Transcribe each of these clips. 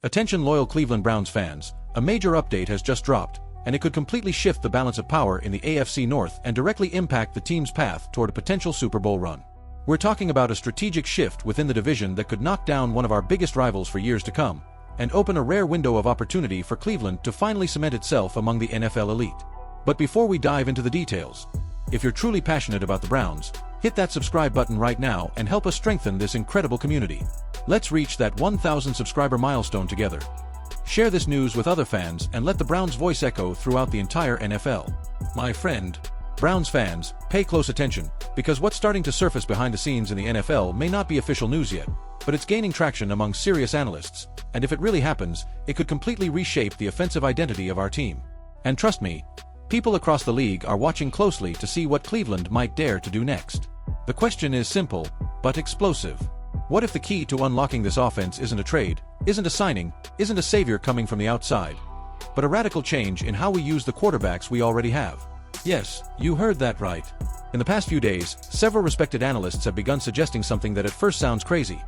Attention loyal Cleveland Browns fans, a major update has just dropped, and it could completely shift the balance of power in the AFC North and directly impact the team's path toward a potential Super Bowl run. We're talking about a strategic shift within the division that could knock down one of our biggest rivals for years to come, and open a rare window of opportunity for Cleveland to finally cement itself among the NFL elite. But before we dive into the details, if you're truly passionate about the Browns, hit that subscribe button right now and help us strengthen this incredible community. Let's reach that 1,000 subscriber milestone together. Share this news with other fans and let the Browns' voice echo throughout the entire NFL. My friend, Browns fans, pay close attention, because what's starting to surface behind the scenes in the NFL may not be official news yet, but it's gaining traction among serious analysts, and if it really happens, it could completely reshape the offensive identity of our team. And trust me, people across the league are watching closely to see what Cleveland might dare to do next. The question is simple, but explosive. What if the key to unlocking this offense isn't a trade, isn't a signing, isn't a savior coming from the outside, but a radical change in how we use the quarterbacks we already have? Yes, you heard that right. In the past few days, several respected analysts have begun suggesting something that at first sounds crazy.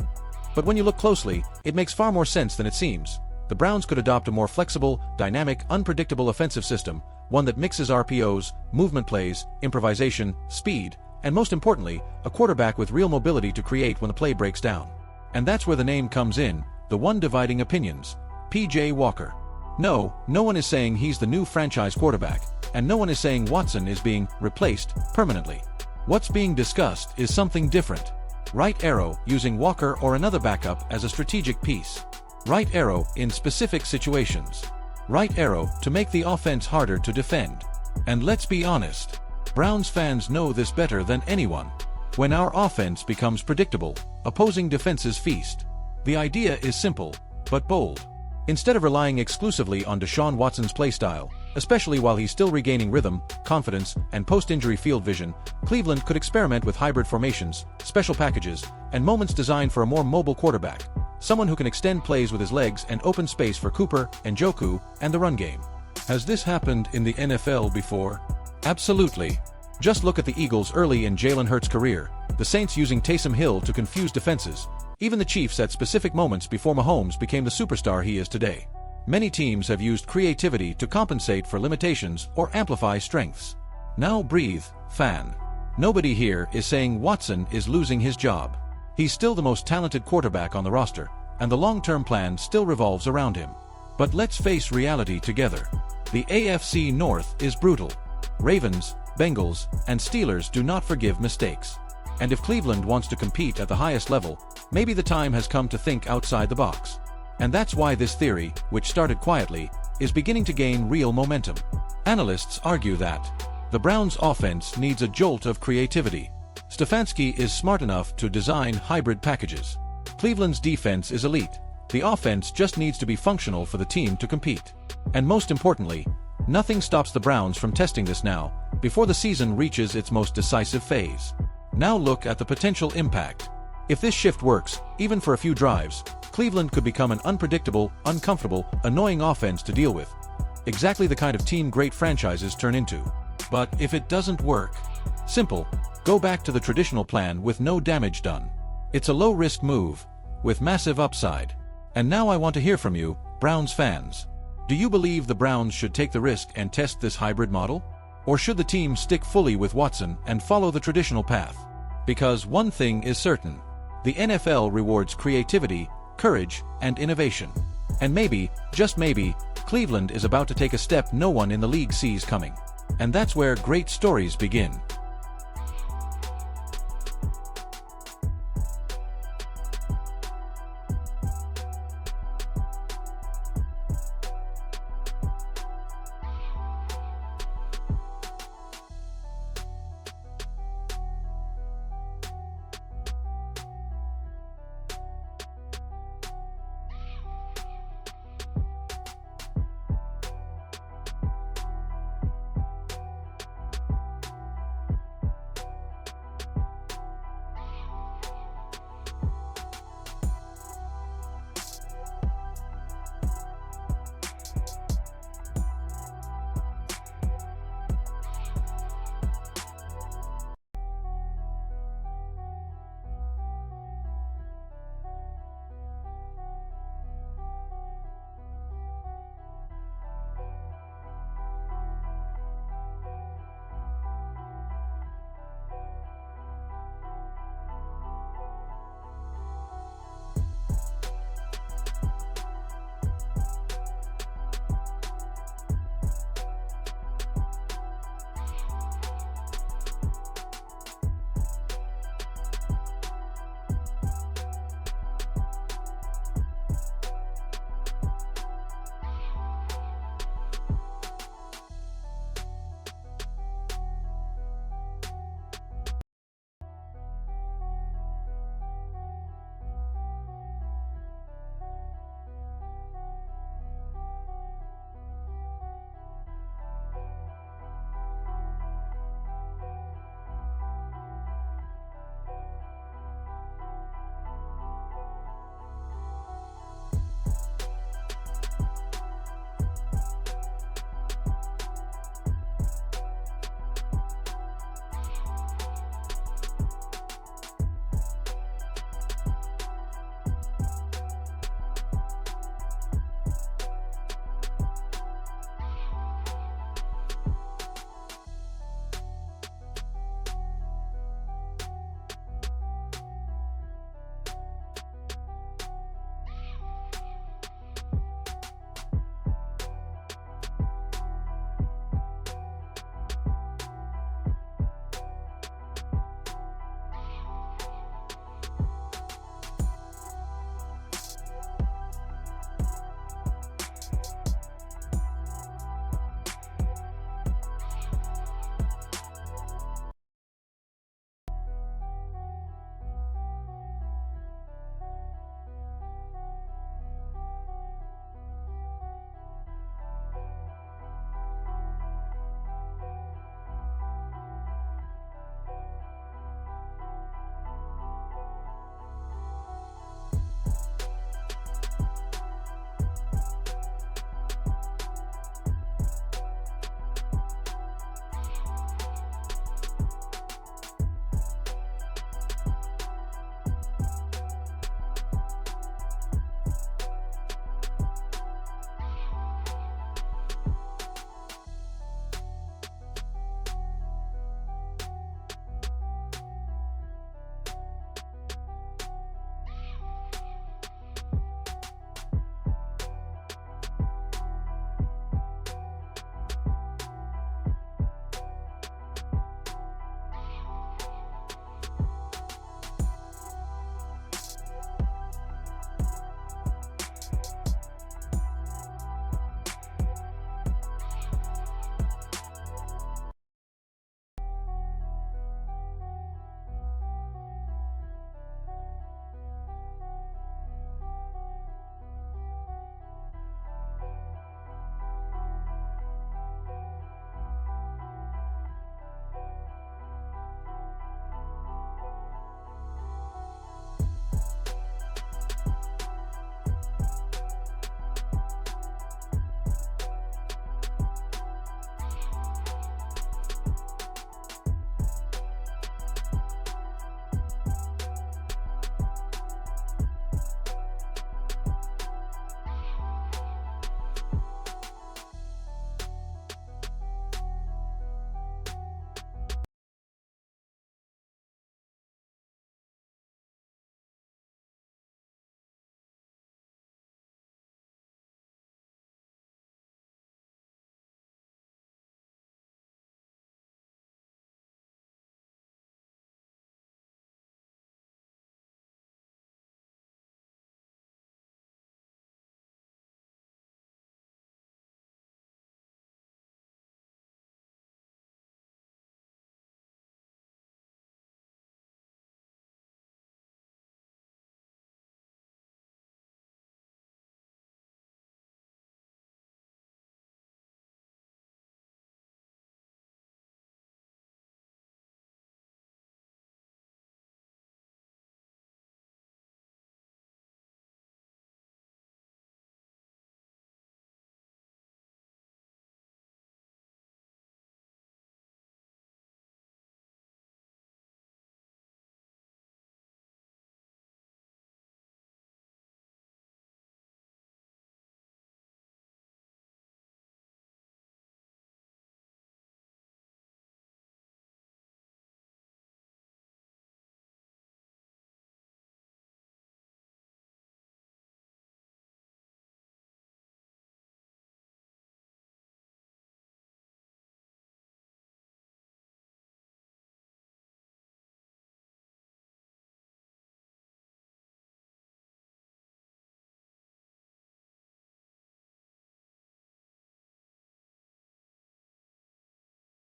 But when you look closely, it makes far more sense than it seems. The Browns could adopt a more flexible, dynamic, unpredictable offensive system, one that mixes RPOs, movement plays, improvisation, speed, and most importantly, a quarterback with real mobility to create when the play breaks down. And that's where the name comes in, the one dividing opinions, P.J. Walker. No one is saying he's the new franchise quarterback, and no one is saying Watson is being replaced permanently. What's being discussed is something different. Right arrow using Walker or another backup as a strategic piece. Right arrow in specific situations. Right arrow to make the offense harder to defend. And let's be honest, Browns fans know this better than anyone. When our offense becomes predictable, opposing defenses feast. The idea is simple, but bold. Instead of relying exclusively on Deshaun Watson's playstyle, especially while he's still regaining rhythm, confidence, and post-injury field vision, Cleveland could experiment with hybrid formations, special packages, and moments designed for a more mobile quarterback, someone who can extend plays with his legs and open space for Cooper, Njoku, and the run game. Has this happened in the NFL before? Absolutely. Just look at the Eagles early in Jalen Hurts' career, the Saints using Taysom Hill to confuse defenses, even the Chiefs at specific moments before Mahomes became the superstar he is today. Many teams have used creativity to compensate for limitations or amplify strengths. Now breathe, fan. Nobody here is saying Watson is losing his job. He's still the most talented quarterback on the roster, and the long-term plan still revolves around him. But let's face reality together. The AFC North is brutal. Ravens, Bengals, and Steelers do not forgive mistakes. And if Cleveland wants to compete at the highest level, maybe the time has come to think outside the box. And that's why this theory, which started quietly, is beginning to gain real momentum. Analysts argue that the Browns' offense needs a jolt of creativity. Stefanski is smart enough to design hybrid packages. Cleveland's defense is elite. The offense just needs to be functional for the team to compete. And most importantly, nothing stops the Browns from testing this now, before the season reaches its most decisive phase. Now look at the potential impact. If this shift works, even for a few drives, Cleveland could become an unpredictable, uncomfortable, annoying offense to deal with. Exactly the kind of team great franchises turn into. But if it doesn't work, simple, go back to the traditional plan with no damage done. It's a low-risk move, with massive upside. And now I want to hear from you, Browns fans. Do you believe the Browns should take the risk and test this hybrid model? Or should the team stick fully with Watson and follow the traditional path? Because one thing is certain. The NFL rewards creativity, courage, and innovation. And maybe, just maybe, Cleveland is about to take a step no one in the league sees coming. And that's where great stories begin.